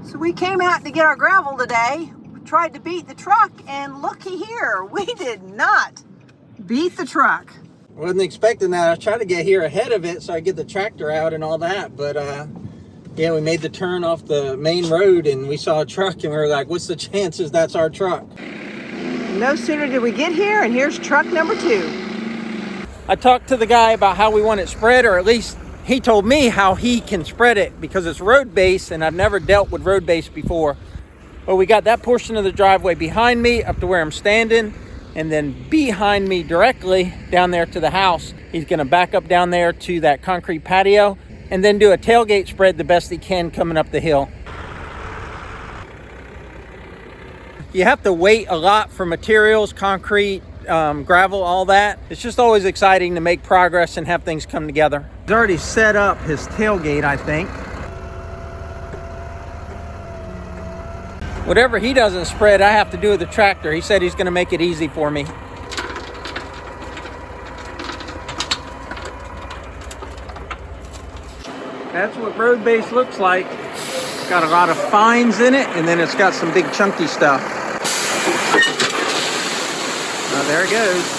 So we came out to get our gravel today, tried to beat the truck, and looky here, we did not beat the truck. Wasn't expecting that. I tried to get here ahead of it so I get the tractor out and all that, but yeah, we made the turn off the main road and we saw a truck and we were like, what's the chances that's our truck? No sooner did we get here, and here's truck number 2. I talked to the guy about how we want it spread, or at least he told me how he can spread it because it's road base and I've never dealt with road base before. But we got that portion of the driveway behind me up to where I'm standing, and then behind me directly down there to the house. He's gonna back up down there to that concrete patio and then do a tailgate spread the best he can coming up the hill. You have to wait a lot for materials, concrete, gravel, all that. It's just always exciting to make progress and have things come together. He's already set up his tailgate, I think. Whatever he doesn't spread, I have to do with the tractor. He said he's gonna make it easy for me. That's what road base looks like. It's got a lot of fines in it, and then it's got some big chunky stuff. Oh, there it goes.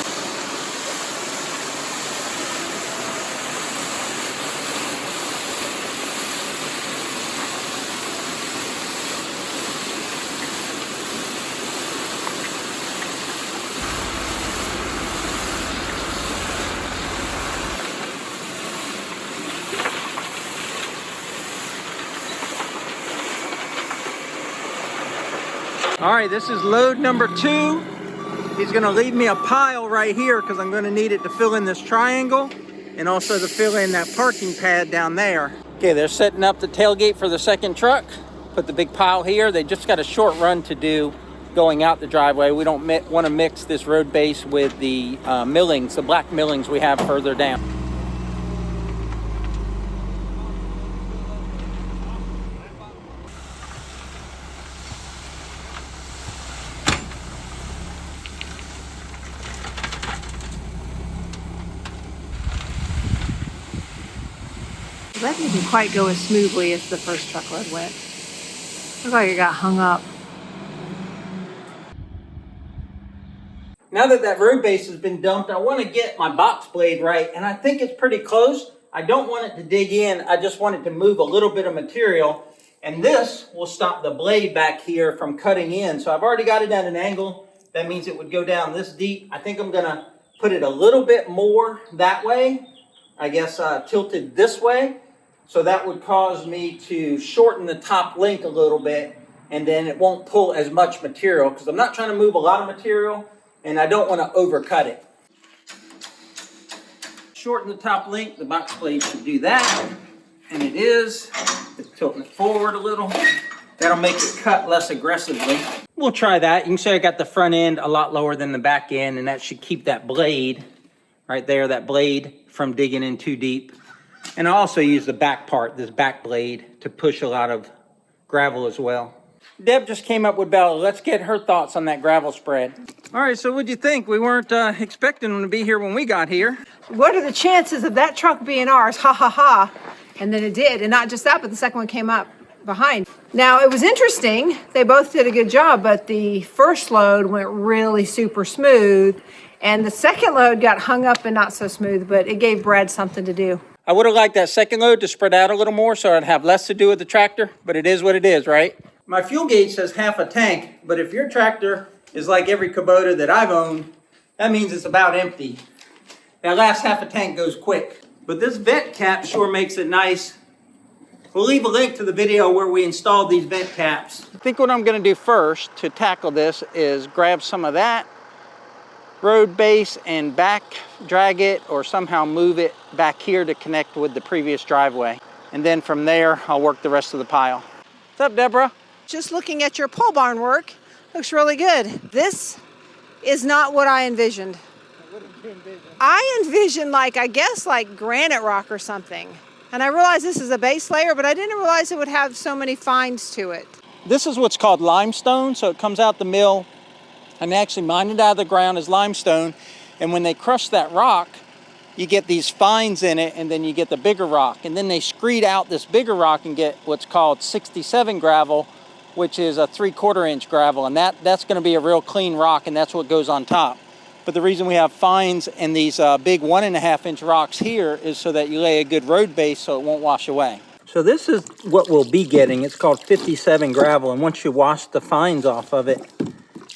All right, this is load number 2. He's gonna leave me a pile right here because I'm gonna need it to fill in this triangle and also to fill in that parking pad down there. Okay, they're setting up the tailgate for the second truck. Put the big pile here. They just got a short run to do going out the driveway. We don't want to mix this road base with the millings, the black millings we have further down. That didn't quite go as smoothly as the first truckload went. Looked like it got hung up. Now that that road base has been dumped, I want to get my box blade right, and I think it's pretty close. I don't want it to dig in. I just want it to move a little bit of material, and this will stop the blade back here from cutting in. So I've already got it at an angle. That means it would go down this deep. I think I'm going to put it a little bit more that way. I guess tilted this way. So that would cause me to shorten the top link a little bit, and then it won't pull as much material because I'm not trying to move a lot of material and I don't want to overcut it. Shorten the top link, the box blade should do that, and it is. It's tilting it forward a little. That'll make it cut less aggressively. We'll try that. You can see I got the front end a lot lower than the back end, and that should keep that blade right there, that blade from digging in too deep. And I also use the back part, this back blade, to push a lot of gravel as well. Deb just came up with Bella. Let's get her thoughts on that gravel spread. All right, so what'd you think? We weren't expecting them to be here when we got here. What are the chances of that truck being ours? Ha ha ha. And then it did. And not just that, but the second one came up behind. Now, it was interesting. They both did a good job, but the first load went really super smooth. And the second load got hung up and not so smooth, but it gave Brad something to do. I would have liked that second load to spread out a little more so I'd have less to do with the tractor, but it is what it is, right? My fuel gauge says half a tank, but if your tractor is like every Kubota that I've owned, that means it's about empty. That last half a tank goes quick. But this vent cap sure makes it nice. We'll leave a link to the video where we installed these vent caps. I think what I'm gonna do first to tackle this is grab some of that road base and back drag it or somehow move it back here to connect with the previous driveway. And then from there, I'll work the rest of the pile. What's up, Deborah? Just looking at your pole barn work, looks really good. This is not what I envisioned. What did you envision? I envisioned I guess granite rock or something. And I realized this is a base layer, but I didn't realize it would have so many fines to it. This is what's called limestone. So it comes out the mill and they actually mine it out of the ground as limestone. And when they crush that rock, you get these fines in it, and then you get the bigger rock. And then they screed out this bigger rock and get what's called 67 gravel, which is a 3/4 inch gravel. And that's gonna be a real clean rock, and that's what goes on top. But the reason we have fines and these big 1.5 inch rocks here is so that you lay a good road base so it won't wash away. So this is what we'll be getting. It's called 57 gravel, and once you wash the fines off of it,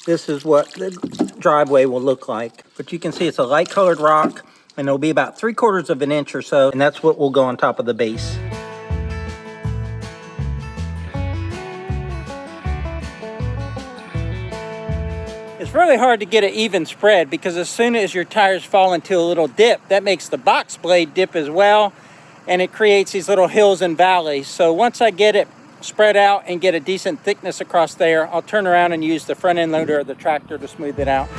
this is what the driveway will look like. But you can see it's a light colored rock, and it'll be about 3/4 of an inch or so, and that's what will go on top of the base. It's really hard to get an even spread because as soon as your tires fall into a little dip, that makes the box blade dip as well, and it creates these little hills and valleys. So once I get it spread out and get a decent thickness across there, I'll turn around and use the front end loader of the tractor to smooth it out.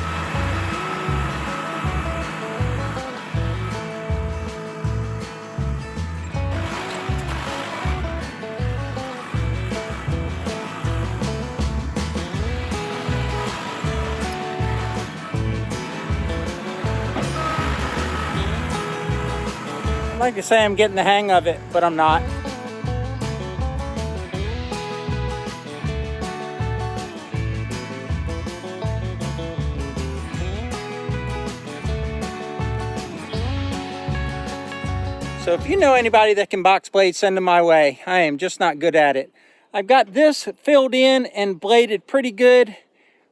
I'd like to say I'm getting the hang of it, but I'm not. So if you know anybody that can box blade, send them my way. I am just not good at it. I've got this filled in and bladed pretty good,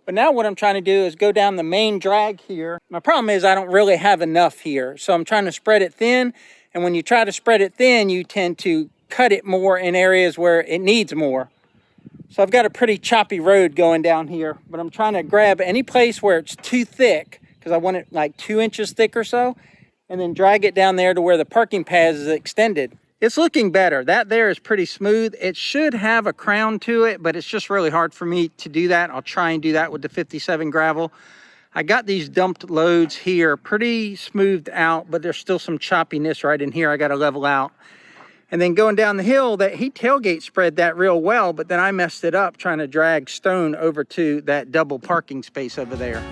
but now what I'm trying to do is go down the main drag here. My problem is I don't really have enough here, so I'm trying to spread it thin. And when you try to spread it thin, you tend to cut it more in areas where it needs more. So I've got a pretty choppy road going down here, but I'm trying to grab any place where it's too thick, because I want it like 2 inches thick or so, and then drag it down there to where the parking pad is extended. It's looking better. That there is pretty smooth. It should have a crown to it, but it's just really hard for me to do that. I'll try and do that with the 57 gravel. I got these dumped loads here pretty smoothed out, but there's still some choppiness right in here I got to level out. And then going down the hill, that he tailgate spread that real well, but then I messed it up trying to drag stone over to that double parking space over there.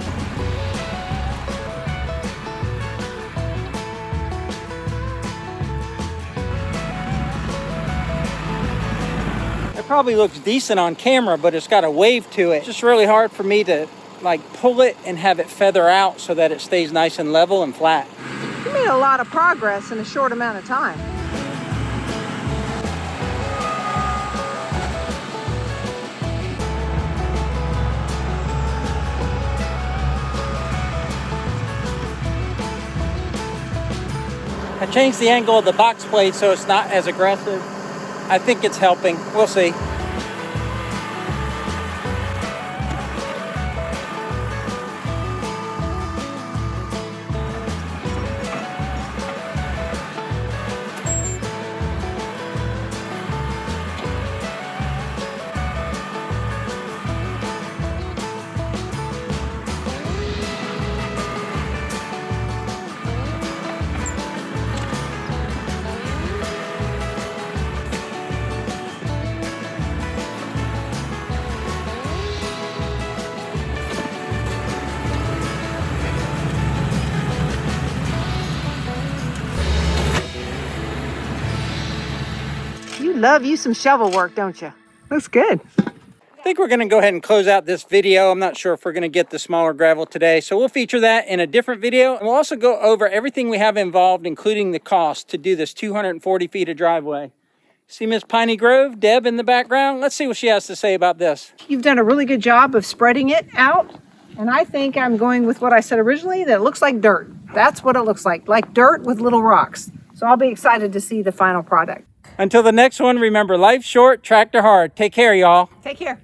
It probably looks decent on camera, but it's got a wave to it. It's just really hard for me to like pull it and have it feather out so that it stays nice and level and flat. You made a lot of progress in a short amount of time. I changed the angle of the box blade so it's not as aggressive. I think it's helping. We'll see. You love you some shovel work, don't you? Looks good. I think we're going to go ahead and close out this video. I'm not sure if we're going to get the smaller gravel today, so we'll feature that in a different video. And we'll also go over everything we have involved, including the cost to do this 240 feet of driveway. See Miss Piney Grove, Deb in the background? Let's see what she has to say about this. You've done a really good job of spreading it out. And I think I'm going with what I said originally, that it looks like dirt. That's what it looks like dirt with little rocks. So I'll be excited to see the final product. Until the next one, remember, life's short, tractor hard. Take care, y'all. Take care.